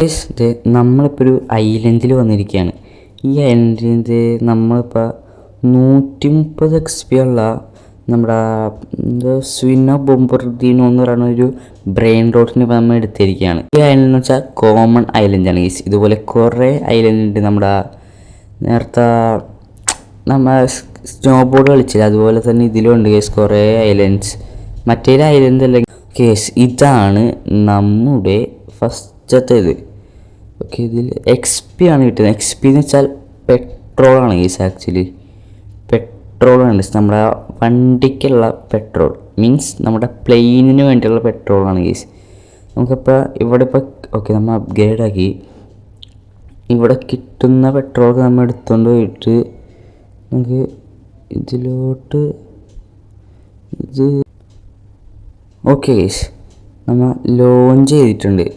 നമ്മളിപ്പോൾ ഒരു ഐലൻഡിൽ വന്നിരിക്കുകയാണ്. ഈ ഐലൻഡിൽ നമ്മളിപ്പോൾ 130 XP ഉള്ള നമ്മുടെ സ്വിന്ന ബൊംബർദീനോ എന്ന് പറയുന്ന ഒരു ബ്രെയിൻ റോട്ടിന് നമ്മൾ എടുത്തിരിക്കുകയാണ്. ഈ ഐലൻഡ് എന്ന് വെച്ചാൽ കോമൺ ഐലൻഡാണ് ഗൈസ്. ഇതുപോലെ കുറേ ഐലൻഡ് ഉണ്ട്. നമ്മുടെ നേരത്തെ നമ്മൾ സ്നോ ബോർഡ് കളിച്ചില്ല, അതുപോലെ തന്നെ ഇതിലും ഉണ്ട് ഗൈസ് കുറേ ഐലൻഡ്സ്. മറ്റേ ഐലൻഡ് അല്ല കേസ്, ഇതാണ് നമ്മുടെ ഫസ്റ്റത്തേത്. ഓക്കെ, ഇതിൽ XP ആണ് കിട്ടുന്നത്. XP എന്ന് വെച്ചാൽ പെട്രോളാണ് ഗൈസ്. ആക്ച്വലി പെട്രോളാണ് നമ്മുടെ വണ്ടിക്കുള്ള പെട്രോൾ, മീൻസ് നമ്മുടെ പ്ലെയിനിന് വേണ്ടിയുള്ള പെട്രോളാണ് ഗൈസ്. നമുക്കിപ്പോൾ ഇവിടെ ഇപ്പോൾ ഓക്കെ നമ്മൾ അപ്ഗ്രേഡ് ആക്കി. ഇവിടെ കിട്ടുന്ന പെട്രോൾ നമ്മൾ എടുത്തുകൊണ്ട് പോയിട്ട് നമുക്ക് ഇതിലോട്ട് ഇത് ഓക്കെ ഗൈസ് നമ്മൾ ലോഞ്ച് ചെയ്തിട്ടുണ്ട്.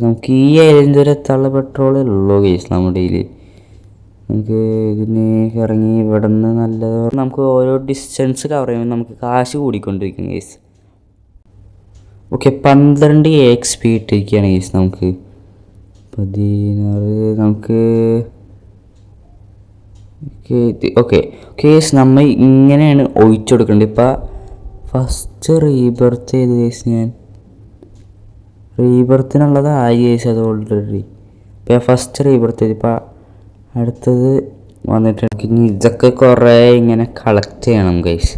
നമുക്ക് ഈ ഐലൻഡ് വരെ എത്താനുള്ള പെട്രോളേ ഉള്ളൂ ഗൈസ് നമ്മുടെ കയ്യിൽ. നമുക്ക് ഇതിന് ഇറങ്ങി ഇവിടെ നിന്ന് നല്ലത് നമുക്ക് ഓരോ ഡിസ്റ്റൻസ് കവർ ചെയ്യുമ്പോൾ നമുക്ക് കാശ് കൂടിക്കൊണ്ടിരിക്കും ഗൈസ്. ഓക്കെ, 12 XP ഇട്ടിരിക്കുകയാണ് ഗൈസ്. നമുക്ക് 16 നമുക്ക് ഓക്കെ ഗൈസ് നമ്മൾ ഇങ്ങനെയാണ് ഒഴിച്ചു കൊടുക്കേണ്ടത്. ഇപ്പം ഫസ്റ്റ് റീബർത്ത് ചെയ്ത് ഗൈസ്, ഞാൻ റീബർത്തിനുള്ളത് ആയി ഗൈസ്. അത് ഓൾറെഡി ഇപ്പം ഫസ്റ്റ് റീബർത്ത് ചെയ്ത് ഇപ്പം അടുത്തത് വന്നിട്ട് ഇനി ഇതൊക്കെ കുറേ ഇങ്ങനെ കളക്ട് ചെയ്യണം ഗൈസ്.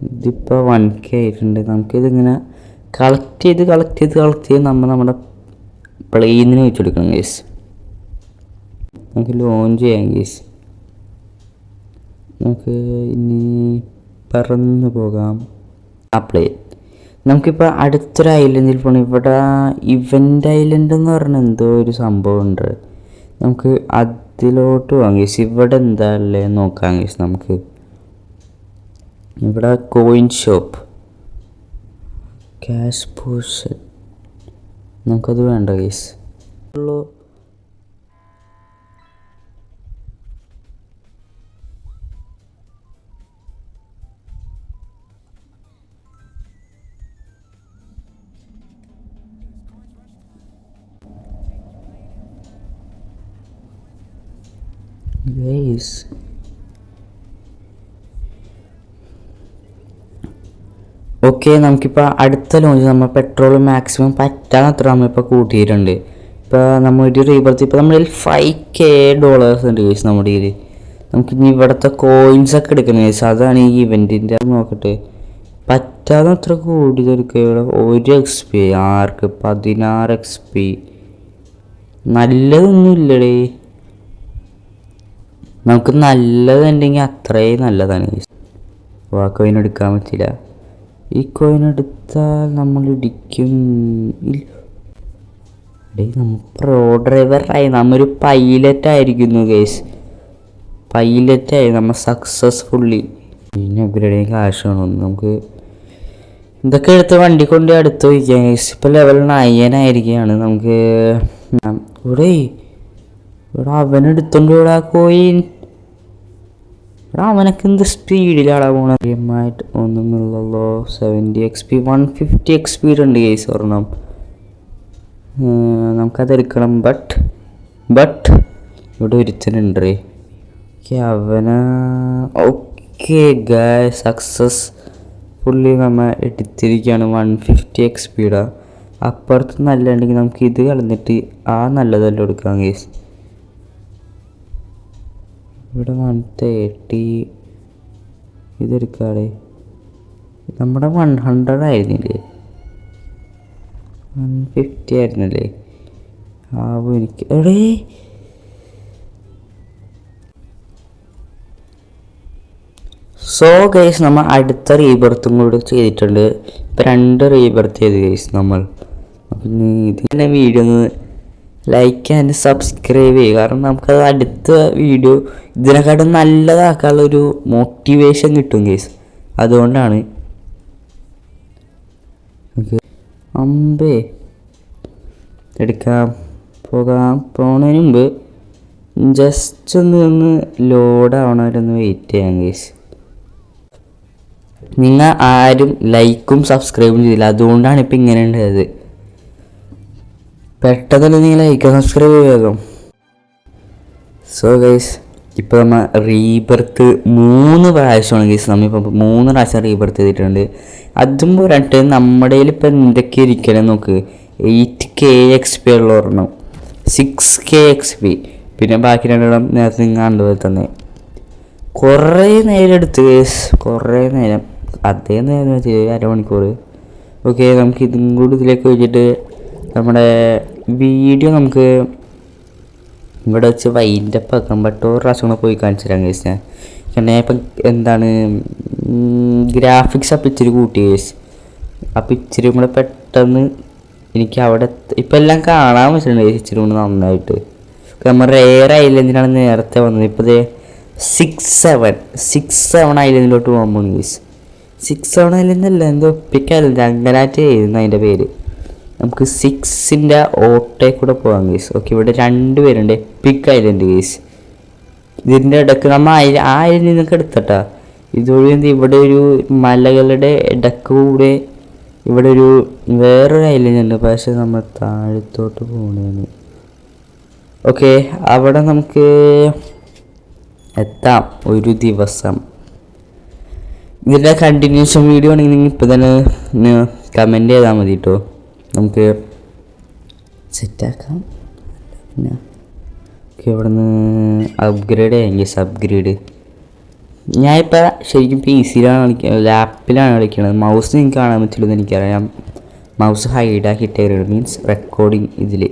ഇതിപ്പോൾ 1K ആയിട്ടുണ്ട്. നമുക്കിതിങ്ങനെ കളക്ട് ചെയ്ത് നമ്മൾ നമ്മുടെ പ്ലെയിനിന് വെച്ച് കൊടുക്കണം ഗൈസ്. നമുക്ക് ലോഞ്ച് ചെയ്യാം ഗൈസ്. നമുക്ക് ഇനി പറന്ന് പോകാം ആ പ്ലെയിൻ. നമുക്കിപ്പോൾ അടുത്തൊരു ഐലൻഡിൽ പോകണം. ഇവിടെ ഇവൻ്റ് ഐലൻഡ് എന്ന് പറഞ്ഞ എന്തോ ഒരു സംഭവം ഉണ്ട്. നമുക്ക് അതിലോട്ട് പോകാം ഗൈസ്. ഇവിടെ എന്താ ഉള്ളത് നോക്കാം ഗൈസ്. നമുക്ക് ഇവിടെ കോയിൻ ഷോപ്പ്, ക്യാഷ് പോഷൻ, നമുക്കത് വേണ്ട ഗൈസ്. ഉള്ളൂ ഗൈസ്. ഓക്കെ, നമുക്കിപ്പോൾ അടുത്ത ലോഞ്ച് നമ്മൾ പെട്രോൾ മാക്സിമം പറ്റാനത്ര നമ്മളിപ്പോൾ കൂട്ടിയിട്ടുണ്ട്. ഇപ്പോൾ നമ്മുടെ റീബർത്ത് ഇപ്പോൾ നമ്മുടെ കയ്യിൽ $5K ഉണ്ട് ഗൈസ്. നമ്മുടെ കയ്യിൽ നമുക്കിനി ഇവിടുത്തെ കോയിൻസൊക്കെ എടുക്കണം ഗൈസ്. അതാണ് ഈ ഇവൻറ്റിൻ്റെ. നോക്കട്ടെ, പറ്റാനത്ര കൂടിയതെടുക്കുക. ഇവിടെ 1 XP, ആർക്ക് 16 XP. നല്ലതൊന്നും ഇല്ലടേ. നമുക്ക് നല്ലതുണ്ടെങ്കിൽ അത്രയും നല്ലതാണ് ഗൈസ്. അപ്പോൾ ആ കോയിൻ എടുക്കാൻ പറ്റില്ല. ഈ കോയിൻ എടുത്താൽ നമ്മൾ ഇടിക്കും. നമ്മൾ പ്രോ ഡ്രൈവറായി, നമ്മൊരു പൈലറ്റായിരിക്കുന്നു ഗൈസ്. പൈലറ്റായി നമ്മൾ സക്സസ്ഫുള്ളി. പിന്നെ അപ്ഗ്രേഡ് കാശ് വേണം. നമുക്ക് ഇതൊക്കെ എടുത്ത് വണ്ടി കൊണ്ട് അടുത്ത് വയ്ക്കാം ഗൈസ്. ഇപ്പോൾ ലെവൽ 9 ആയിരിക്കുകയാണ്. നമുക്ക് ഇവിടെ അവനെടുത്തോണ്ട് ഇവിടെ കോയിൻ. അവനൊക്കെ എന്ത് സ്പീഡിലാണ് പോണമായിട്ട് ഒന്നുമില്ലല്ലോ. 70 XP, 150 XP ഉണ്ട് ഗൈസ് ഒരെണ്ണം. നമുക്കതെടുക്കണം. ബട്ട് ഇവിടെ ഒരുത്തനുണ്ട്. അവന് ഓക്കെ ഗൈസ്, സക്സസ് ഫുള്ളി നമ്മൾ എടുത്തിരിക്കുകയാണ്. 150 XP. അപ്പുറത്ത് നല്ലതുണ്ടെങ്കിൽ നമുക്ക് ഇത് കളഞ്ഞിട്ട് ആ നല്ലതെല്ലാം എടുക്കാം ഗൈസ്. ഇവിടെ 130 ഇതെടുക്കാടെ. നമ്മുടെ 100 ആയിരുന്നില്ലേ, 150 ആയിരുന്നല്ലേ. ആവും എനിക്ക് എടേ. സോ ഗൈസ് നമ്മൾ അടുത്ത റീബർത്തും കൂടി ചെയ്തിട്ടുണ്ട്. ഇപ്പം 2 റീബർത്ത് ചെയ്ത് ഗൈസ് നമ്മൾ. പിന്നെ ഇതിൻ്റെ വീഡിയോ ഒന്ന് ലൈക്ക് ആൻഡ് സബ്സ്ക്രൈബ് ചെയ്യുക. കാരണം നമുക്കത് അടുത്ത വീഡിയോ ഇതിനെക്കാട്ടും നല്ലതാക്കാനുള്ളൊരു മോട്ടിവേഷൻ കിട്ടും ഗൈസ്. അതുകൊണ്ടാണ്. എടുക്കാം. പോണതിന് മുമ്പ് ജസ്റ്റ് ഒന്ന് ലോഡാവണവരൊന്ന് വെയിറ്റ് ചെയ്യാം ഗൈസ്. നിങ്ങൾ ആരും ലൈക്കും സബ്സ്ക്രൈബും ചെയ്തില്ല, അതുകൊണ്ടാണ് ഇപ്പം ഇങ്ങനെ ഉണ്ടായത്. പെട്ടെന്ന് നിങ്ങൾ ലൈക്ക് സബ്സ്ക്രൈബ് വേഗം. സോ ഗൈസ്, ഇപ്പോൾ നമ്മൾ റീബർത്ത് 3 പ്രാവശ്യമാണ് ഗൈസ്. നമ്മളിപ്പോൾ 3 പ്രാവശ്യം റീബർത്ത് ചെയ്തിട്ടുണ്ട്. അതും പോരാട്ട് നമ്മുടെ ഇപ്പോൾ എന്തൊക്കെ ഇരിക്കണം നോക്ക്. 8K XP ഉള്ള ഒരെണ്ണം, 6K XP, പിന്നെ ബാക്കി രണ്ടെണ്ണം നേരത്തെ നിങ്ങൾ കണ്ടുപോലെ തന്നെ. കുറേ നേരം എടുത്ത് ഗൈസ്, കുറേ നേരം, അതേ നേരം അരമണിക്കൂർ. ഓക്കെ, നമുക്ക് ഇതും കൂടി ഇതിലേക്ക് വെച്ചിട്ട് നമ്മുടെ വീഡിയോ നമുക്ക് ഇവിടെ വെച്ച് വൈൻഡപ്പ് ആക്കാം. ബട്ട് ഒരു പ്രാവശ്യം കൂടെ പോയി കാണിച്ചു തരാം ഗൈസ് ഞാൻ. കാരണം ഇപ്പം എന്താണ് ഗ്രാഫിക്സ് അപ്പം ഇച്ചിരി കൂട്ടി ഗൈസ്. അപ്പം ഇച്ചിരി കൂടെ പെട്ടെന്ന് എനിക്ക് അവിടെ ഇപ്പം എല്ലാം കാണാൻ പറ്റുന്നുണ്ട് ഗൈസ്, ഇച്ചിരി കൂടെ നന്നായിട്ട്. നമ്മൾ റെയർ ഐലൻഡിനാണ് നേരത്തെ വന്നത്. ഇപ്പോൾ ഇത് 6-7 ഐലൻഡിലോട്ട് പോകുമ്പോൾ ഗൈസ്. 6-7 ഐലൻഡ് അല്ല, എന്തോ എപ്പിക് ഐലൻഡ് അങ്ങനായിട്ട് എഴുതുന്ന അതിൻ്റെ പേര്. നമുക്ക് 6ൻ്റെ ഓട്ടേ കൂടെ പോകാം ഗൈസ്. ഓക്കെ, ഇവിടെ 2 പേരുണ്ട്. EPIC island guys. ഇതിൻ്റെ ഇടയ്ക്ക് നമ്മൾ ആ ഐലൻഡിൽ നിന്നൊക്കെ എടുത്തട്ടാ. ഇതുവഴി എന്ത് ഇവിടെ ഒരു മലകളുടെ ഇടയ്ക്ക് കൂടെ ഇവിടെ ഒരു വേറൊരു ഐലൻഡ് ഉണ്ട്, പക്ഷേ നമ്മൾ താഴത്തോട്ട് പോകണേന്ന്. ഓക്കെ, അവിടെ നമുക്ക് എത്താം ഒരു ദിവസം. ഇതിൻ്റെ കണ്ടിന്യൂഷൻ വീഡിയോ ആണെങ്കിൽ നിങ്ങൾ ഇപ്പോൾ തന്നെ കമൻറ്റ് ചെയ്താൽ മതി കേട്ടോ, നമുക്ക് സെറ്റാക്കാം. പിന്നെ ഓക്കെ, ഇവിടെ നിന്ന് അപ്ഗ്രേഡ് ചെയ്യാം ഗൈസ്. അപ്ഗ്രേഡ് ഞാനിപ്പോൾ ശരിക്കും PC-യിലാണ് കളിക്കുന്നത്, ലാപ്പിലാണ് കളിക്കുന്നത്. മൗസ് നിങ്ങൾക്ക് കാണാൻ പറ്റില്ലെന്ന് എനിക്കറിയാം. മൗസ് ഹൈഡാക്കിയിട്ടേരുന്നു, മീൻസ് റെക്കോർഡിങ് ഇതിൽ.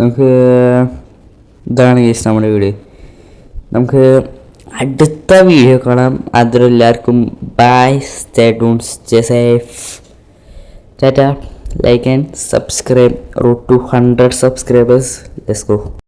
നമുക്ക് ഇതാണ് ഗൈസ് നമ്മുടെ വീഡിയോ. നമുക്ക് അടുത്ത വീഡിയോ കാണാം. അതിലെല്ലാവർക്കും bye, stay tuned, stay safe, ta-ta. Like and subscribe. Road to 100 subscribers. Let's go.